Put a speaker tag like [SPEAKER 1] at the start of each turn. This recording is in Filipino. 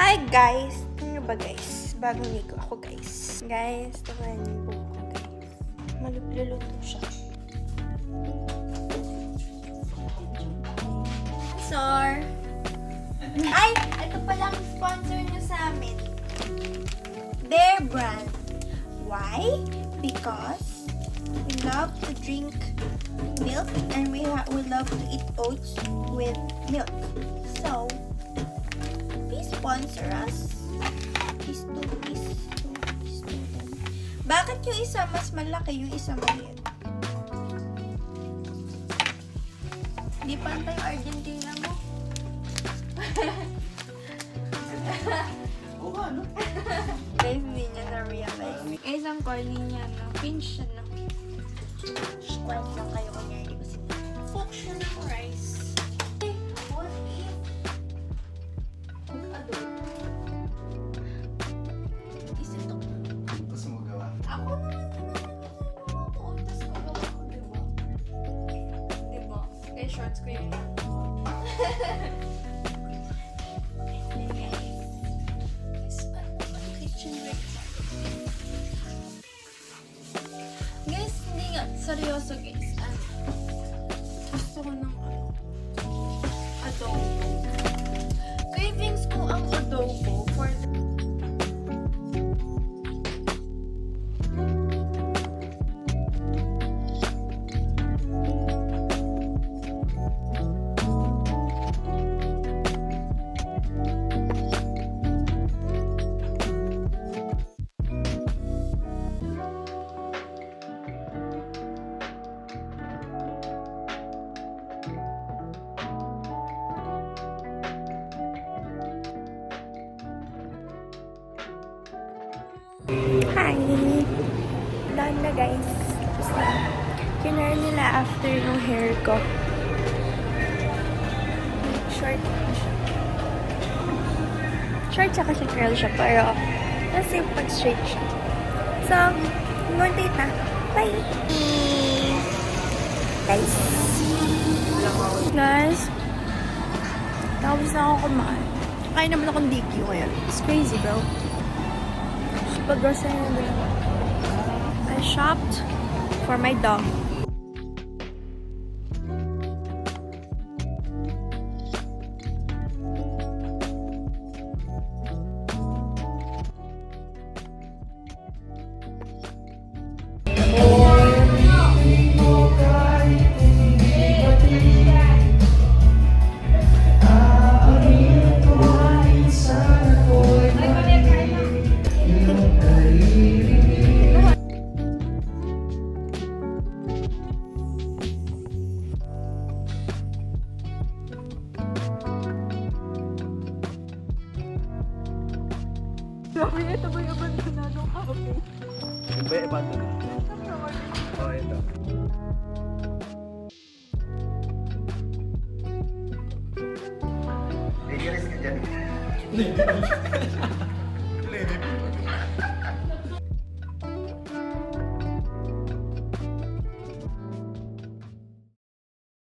[SPEAKER 1] Hi guys! Ano ba guys? Bagong ligo ako guys. Guys, tawan yung buhok ko guys. Magluluto siya. Sir! Ay! Ito palang sponsor nyo sa amin. Their brand. Why? Because we love to drink milk and we love to eat oats with milk. So, please sponsor us. Please do. Bakit yung isa mas malaki, yung isa maliit? Di pantay yung Argentina mo.
[SPEAKER 2] Oo nga, no?
[SPEAKER 1] Guys, hindi niya na-realize. Guys, ang corny niya, no? Pinch siya, no? Squat lang kayo kanya, hindi ko sinabi. Function ng rice. Hey, what if? Is ito?
[SPEAKER 2] Tapos mo gawa.
[SPEAKER 1] Ako naman ko. Tapos magawa ko, diba? Diba? Kaya shorts ko yun. Kitchen break. Guys, hindi nga. Seryoso guys. Gusto ko ng adobo. Cravings ko ang adobo for Hi! Done na guys. Kasi kinare nila after yung hair ko. Short na siya. Short tsaka siya curl siya. Pero kasi pag straight siya. So, more date na. Bye! Guys. Guys. Tapos na ako kumain. Kain naman akong DQ ngayon. It's crazy bro. Pag-grocery na din ako. I shopped for my dog. Grabe, ito ba yung abandonadong cafe?
[SPEAKER 2] Iba yung bato na. Oo, ito. Dangerous ka dyan.